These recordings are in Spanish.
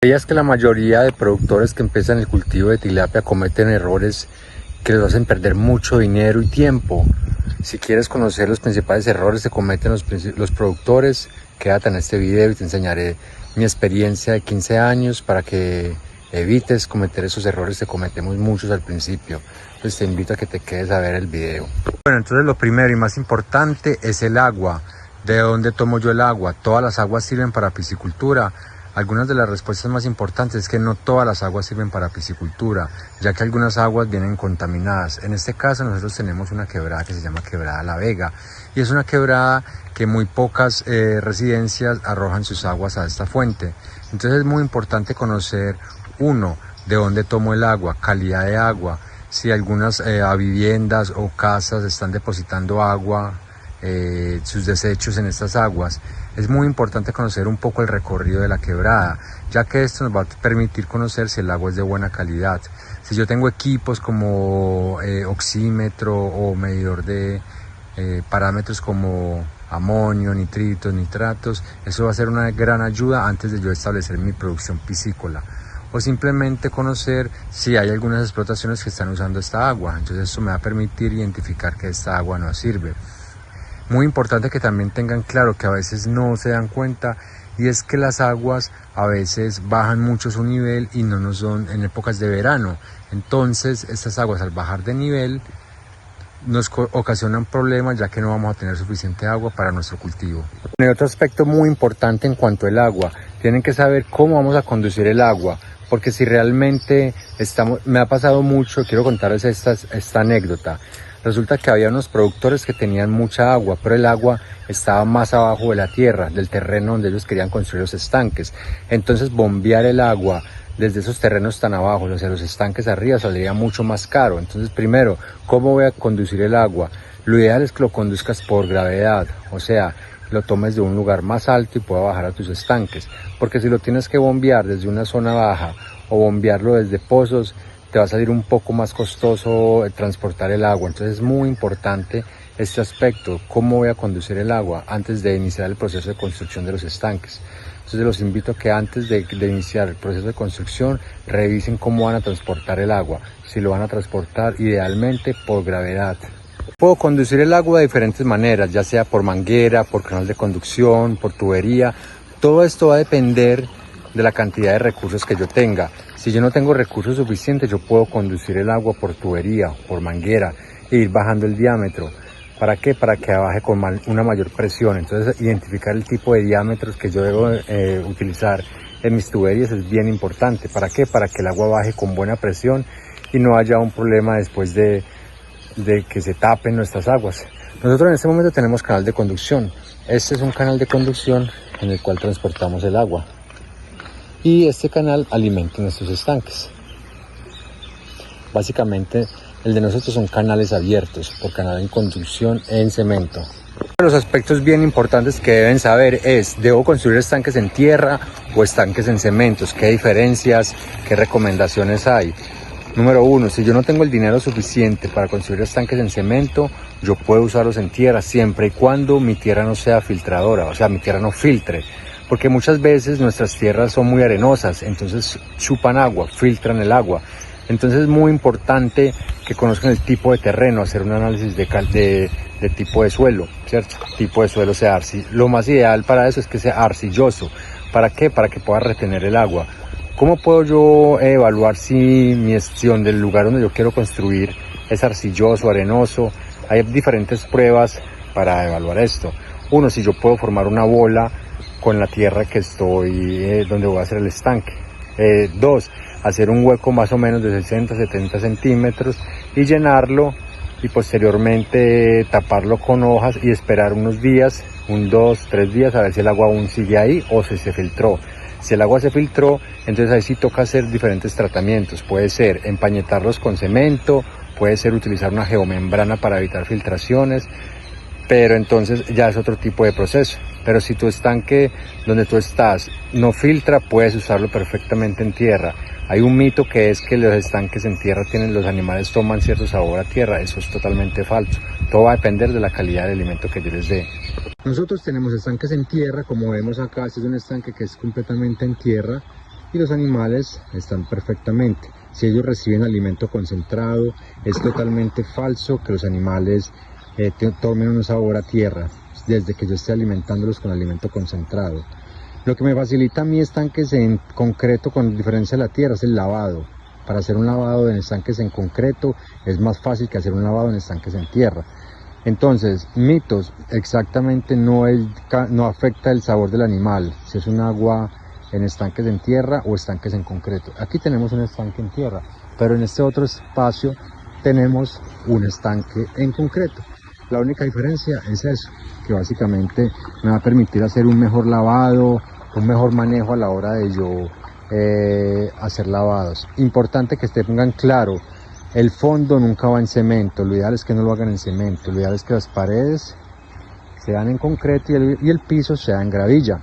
¿Sabías que la mayoría de productores que empiezan el cultivo de tilapia cometen errores que les hacen perder mucho dinero y tiempo? Si quieres conocer los principales errores que cometen los productores, quédate en este video y te enseñaré mi experiencia de 15 años para que evites cometer esos errores que cometemos muchos al principio. Entonces te invito a que te quedes a ver el video. Bueno, entonces lo primero y más importante es el agua. ¿De dónde tomo yo el agua? ¿Todas las aguas sirven para piscicultura? Algunas de las respuestas más importantes es que no todas las aguas sirven para piscicultura, ya que algunas aguas vienen contaminadas. En este caso nosotros tenemos una quebrada que se llama Quebrada La Vega, y es una quebrada que muy pocas residencias arrojan sus aguas a esta fuente. Entonces es muy importante conocer, uno, de dónde tomo el agua, calidad de agua, si algunas viviendas o casas están depositando agua, sus desechos en estas aguas. Es muy importante conocer un poco el recorrido de la quebrada, ya que esto nos va a permitir conocer si el agua es de buena calidad. Si yo tengo equipos como oxímetro o medidor de parámetros como amonio, nitritos, nitratos, eso va a ser una gran ayuda antes de yo establecer mi producción piscícola. O simplemente conocer si hay algunas explotaciones que están usando esta agua, entonces eso me va a permitir identificar que esta agua no sirve. Muy importante que también tengan claro que a veces no se dan cuenta, y es que las aguas a veces bajan mucho su nivel y no nos son en épocas de verano. Entonces estas aguas al bajar de nivel nos ocasionan problemas, ya que no vamos a tener suficiente agua para nuestro cultivo. Y otro aspecto muy importante en cuanto al agua, tienen que saber cómo vamos a conducir el agua, porque si realmente me ha pasado mucho, quiero contarles esta anécdota. Resulta que había unos productores que tenían mucha agua, pero el agua estaba más abajo de la tierra, del terreno donde ellos querían construir los estanques. Entonces bombear el agua desde esos terrenos tan abajo hacia los estanques arriba saldría mucho más caro. Entonces primero, ¿cómo voy a conducir el agua? Lo ideal es que lo conduzcas por gravedad, o sea, lo tomes de un lugar más alto y pueda bajar a tus estanques. Porque si lo tienes que bombear desde una zona baja o bombearlo desde pozos, te va a salir un poco más costoso transportar el agua. Entonces es muy importante este aspecto, cómo voy a conducir el agua antes de iniciar el proceso de construcción de los estanques. Entonces los invito a que antes de iniciar el proceso de construcción revisen cómo van a transportar el agua, si lo van a transportar idealmente por gravedad. Puedo conducir el agua de diferentes maneras, ya sea por manguera, por canal de conducción, por tubería. Todo esto va a depender de la cantidad de recursos que yo tenga. Si yo no tengo recursos suficientes, yo puedo conducir el agua por tubería, por manguera, e ir bajando el diámetro. ¿Para qué? Para que baje con una mayor presión. Entonces identificar el tipo de diámetros que yo debo utilizar en mis tuberías es bien importante. ¿Para qué? Para que el agua baje con buena presión y no haya un problema después de que se tapen nuestras aguas. Nosotros en este momento tenemos canal de conducción. Este es un canal de conducción en el cual transportamos el agua, y este canal alimenta nuestros estanques. Básicamente el de nosotros son canales abiertos por canal de conducción en cemento. Uno de los aspectos bien importantes que deben saber es, ¿debo construir estanques en tierra o estanques en cementos? ¿Qué diferencias, qué recomendaciones hay? Número uno, si yo no tengo el dinero suficiente para construir estanques en cemento, yo puedo usarlos en tierra siempre y cuando mi tierra no sea filtradora, o sea, mi tierra no filtre. Porque muchas veces nuestras tierras son muy arenosas, entonces chupan agua, filtran el agua. Entonces es muy importante que conozcan el tipo de terreno, hacer un análisis de tipo de suelo, ¿cierto? Tipo de suelo sea lo más ideal para eso es que sea arcilloso. ¿Para qué? Para que pueda retener el agua. ¿Cómo puedo yo evaluar si mi gestión del lugar donde yo quiero construir es arcilloso, arenoso? Hay diferentes pruebas para evaluar esto. Uno, si yo puedo formar una bola con la tierra que estoy, donde voy a hacer el estanque. Dos, hacer un hueco más o menos de 60-70 centímetros y llenarlo, y posteriormente taparlo con hojas y esperar unos días, 2-3 días, a ver si el agua aún sigue ahí o si se filtró. Si el agua se filtró, entonces ahí sí toca hacer diferentes tratamientos. Puede ser empañetarlos con cemento, puede ser utilizar una geomembrana para evitar filtraciones, pero entonces ya es otro tipo de proceso. Pero si tu estanque donde tú estás no filtra, puedes usarlo perfectamente en tierra. Hay un mito que es que los estanques en tierra los animales toman cierto sabor a tierra. Eso es totalmente falso. Todo va a depender de la calidad del alimento que yo les dé. Nosotros tenemos estanques en tierra, como vemos acá. Este es un estanque que es completamente en tierra. y los animales están perfectamente. Si ellos reciben alimento concentrado, es totalmente falso que los animales tomen un sabor a tierra desde que yo esté alimentándolos con alimento concentrado. Lo que me facilita a mí estanques en concreto, con diferencia de la tierra, es el lavado. Para hacer un lavado en estanques en concreto es más fácil que hacer un lavado en estanques en tierra. Entonces, mitos, exactamente no afecta el sabor del animal, si es un agua en estanques en tierra o estanques en concreto. Aquí tenemos un estanque en tierra, pero en este otro espacio tenemos un estanque en concreto. La única diferencia es eso, que básicamente me va a permitir hacer un mejor lavado, un mejor manejo a la hora de yo hacer lavados. Importante que tengan claro, el fondo nunca va en cemento, lo ideal es que no lo hagan en cemento, lo ideal es que las paredes sean en concreto y el piso sea en gravilla.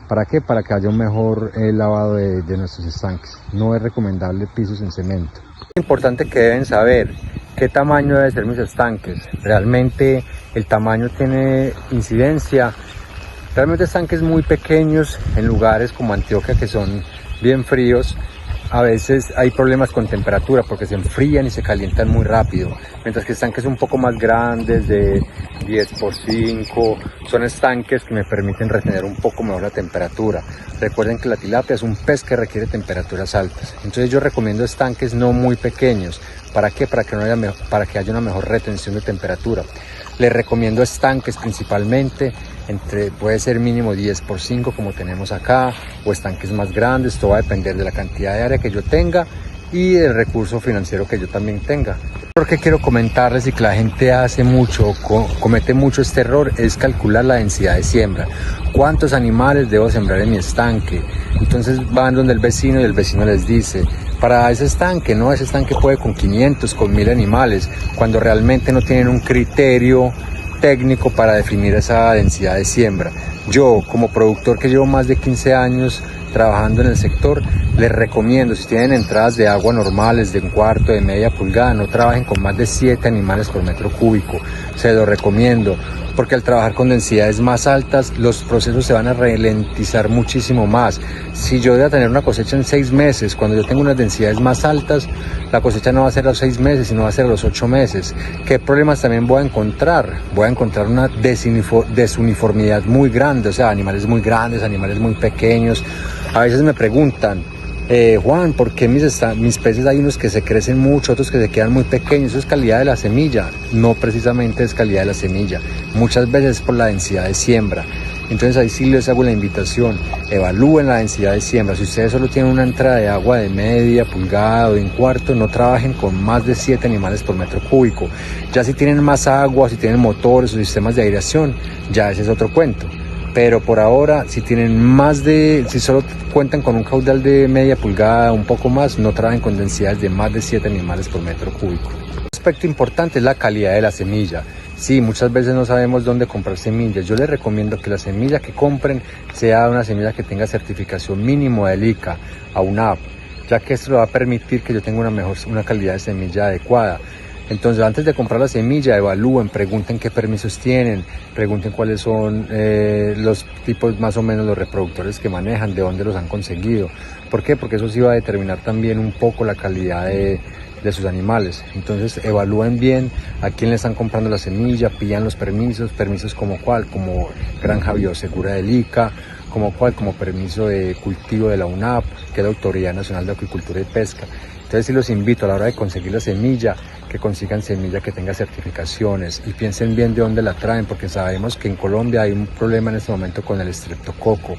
¿Para qué? Para que haya un mejor lavado de nuestros estanques. No es recomendable pisos en cemento. Es importante que deben saber qué tamaño deben ser mis estanques. Realmente el tamaño tiene incidencia. Realmente estanques muy pequeños en lugares como Antioquia, que son bien fríos, a veces hay problemas con temperatura porque se enfrían y se calientan muy rápido, mientras que estanques un poco más grandes, de 10x5, son estanques que me permiten retener un poco mejor la temperatura. Recuerden que la tilapia es un pez que requiere temperaturas altas, entonces yo recomiendo estanques no muy pequeños. ¿Para qué? Para que haya una mejor retención de temperatura. Les recomiendo estanques principalmente, puede ser mínimo 10x5 como tenemos acá, o estanques más grandes. Todo va a depender de la cantidad de área que yo tenga y del recurso financiero que yo también tenga. Porque quiero comentarles, y que la gente comete mucho este error, es calcular la densidad de siembra. ¿Cuántos animales debo sembrar en mi estanque? Entonces van donde el vecino y el vecino les dice, para ese estanque puede con 500, con 1000 animales, cuando realmente no tienen un criterio técnico para definir esa densidad de siembra. Yo, como productor que llevo más de 15 años trabajando en el sector, les recomiendo, si tienen entradas de agua normales de 1/4, de media pulgada, no trabajen con más de 7 animales por metro cúbico. Se lo recomiendo, porque al trabajar con densidades más altas, los procesos se van a ralentizar muchísimo más. Si yo voy a tener una cosecha en 6 meses, cuando yo tengo unas densidades más altas, la cosecha no va a ser a los 6 meses, sino va a ser a los 8 meses. ¿Qué problemas también voy a encontrar? Voy a encontrar una desuniformidad muy grande, o sea, animales muy grandes, animales muy pequeños. A veces me preguntan, Juan, ¿por qué mis peces hay unos que se crecen mucho, otros que se quedan muy pequeños? Eso es calidad de la semilla. No precisamente es calidad de la semilla, muchas veces es por la densidad de siembra. Entonces ahí sí les hago la invitación, evalúen la densidad de siembra. Si ustedes solo tienen una entrada de agua de media pulgada o de 1/4, no trabajen con más de 7 animales por metro cúbico. Ya si tienen más agua, si tienen motores o sistemas de aireación, ya ese es otro cuento. Pero por ahora, si solo cuentan con un caudal de media pulgada, un poco más, no trabajen con densidades de más de 7 animales por metro cúbico. Un aspecto importante es la calidad de la semilla. Sí, muchas veces no sabemos dónde comprar semillas. Yo les recomiendo que la semilla que compren sea una semilla que tenga certificación mínimo del ICA, AUNAP, ya que esto le va a permitir que yo tenga una calidad de semilla adecuada. Entonces, antes de comprar la semilla, evalúen, pregunten qué permisos tienen, pregunten cuáles son los tipos, más o menos los reproductores que manejan, de dónde los han conseguido. ¿Por qué? Porque eso sí va a determinar también un poco la calidad de sus animales. Entonces, evalúen bien a quién le están comprando la semilla, pidan los permisos como Granja Biosegura del ICA, como permiso de cultivo de la UNAP, que es la Autoridad Nacional de Acuicultura y Pesca. Entonces sí los invito, a la hora de conseguir la semilla, que consigan semilla que tenga certificaciones y piensen bien de dónde la traen, porque sabemos que en Colombia hay un problema en este momento con el estreptococo,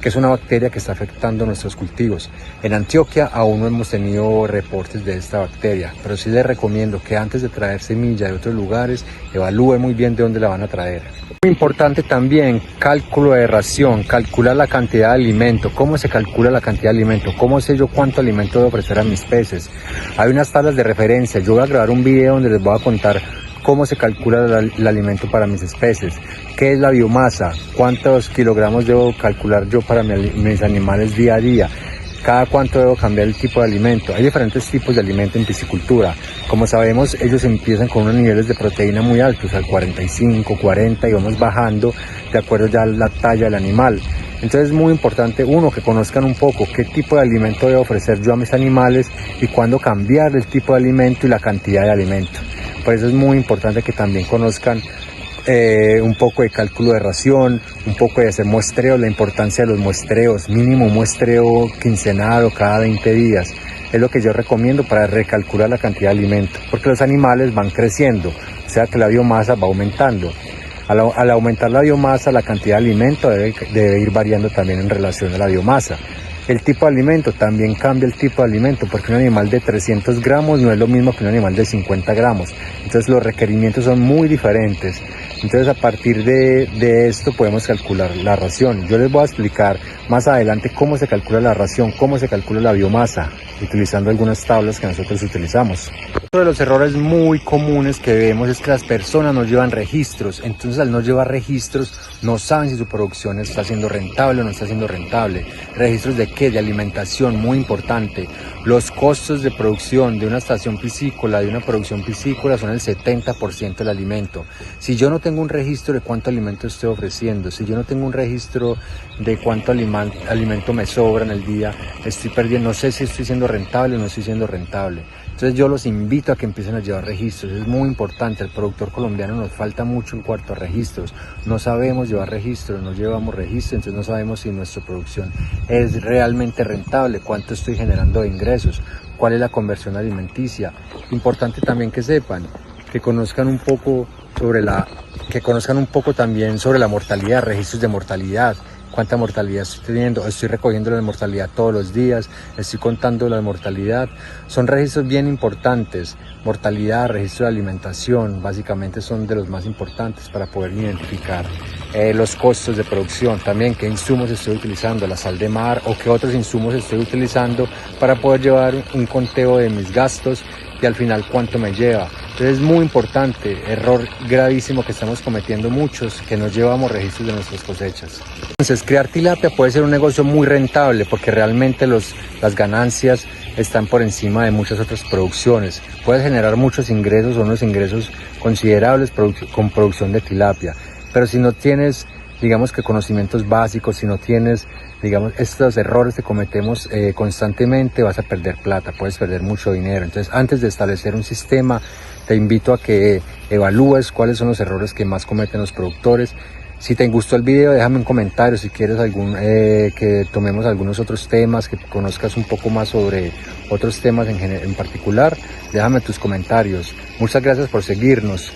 que es una bacteria que está afectando nuestros cultivos. En Antioquia aún no hemos tenido reportes de esta bacteria, pero sí les recomiendo que antes de traer semilla de otros lugares, evalúen muy bien de dónde la van a traer. Muy importante también, cálculo de ración, calcular la cantidad de alimento. ¿Cómo se calcula la cantidad de alimento? ¿Cómo sé yo cuánto alimento debo ofrecer a mis peces? Hay unas tablas de referencia. Yo voy a grabar un video donde les voy a contar cómo se calcula el alimento para mis especies, qué es la biomasa, cuántos kilogramos debo calcular yo para mis animales día a día, cada cuánto debo cambiar el tipo de alimento. Hay diferentes tipos de alimento en piscicultura. Como sabemos, ellos empiezan con unos niveles de proteína muy altos, al 45, 40, y vamos bajando de acuerdo ya a la talla del animal. Entonces es muy importante, uno, que conozcan un poco qué tipo de alimento debo ofrecer yo a mis animales y cuándo cambiar el tipo de alimento y la cantidad de alimento. Por eso es muy importante que también conozcan un poco de cálculo de ración, un poco de hacer muestreo, la importancia de los muestreos, mínimo muestreo quincenal o cada 20 días. Es lo que yo recomiendo para recalcular la cantidad de alimento, porque los animales van creciendo, o sea que la biomasa va aumentando. Al aumentar la biomasa, la cantidad de alimento debe ir variando también en relación a la biomasa. El tipo de alimento también cambia el tipo de alimento, porque un animal de 300 gramos no es lo mismo que un animal de 50 gramos. Entonces los requerimientos son muy diferentes. Entonces a partir de esto podemos calcular la ración. Yo les voy a explicar más adelante cómo se calcula la ración, cómo se calcula la biomasa, utilizando algunas tablas que nosotros utilizamos. Otro de los errores muy comunes que vemos es que las personas no llevan registros. Entonces al no llevar registros no saben si su producción está siendo rentable o no está siendo rentable. ¿Registros de qué? De alimentación, muy importante. Los costos de producción de una estación piscícola, de una producción piscícola, son el 70% del alimento. Si yo no tengo un registro de cuánto alimento estoy ofreciendo, si yo no tengo un registro de cuánto alimento me sobra en el día, estoy perdiendo, no sé si estoy siendo rentable o no estoy siendo rentable. Entonces yo los invito a que empiecen a llevar registros, es muy importante. El productor colombiano nos falta mucho en cuanto a registros, no sabemos llevar registros, no llevamos registros, entonces no sabemos si nuestra producción es realmente rentable, cuánto estoy generando de ingresos, cuál es la conversión alimenticia. Importante también que sepan, que conozcan un poco también sobre la mortalidad, registros de mortalidad. ¿Cuánta mortalidad estoy teniendo? Estoy recogiendo la mortalidad todos los días, estoy contando la mortalidad. Son registros bien importantes. Mortalidad, registro de alimentación, básicamente son de los más importantes para poder identificar los costos de producción. También qué insumos estoy utilizando, la sal de mar o qué otros insumos estoy utilizando para poder llevar un conteo de mis gastos y al final cuánto me lleva. Entonces es muy importante, error gravísimo que estamos cometiendo muchos, que no llevamos registros de nuestras cosechas. Entonces crear tilapia puede ser un negocio muy rentable porque realmente las ganancias están por encima de muchas otras producciones. Puedes generar muchos ingresos o unos ingresos considerables con producción de tilapia, pero si no tienes, digamos que conocimientos básicos, si no tienes, digamos, estos errores que cometemos constantemente, vas a perder plata, puedes perder mucho dinero. Entonces, antes de establecer un sistema, te invito a que evalúes cuáles son los errores que más cometen los productores. Si te gustó el video, déjame un comentario. Si quieres que tomemos algunos otros temas, que conozcas un poco más sobre otros temas en particular, déjame tus comentarios. Muchas gracias por seguirnos.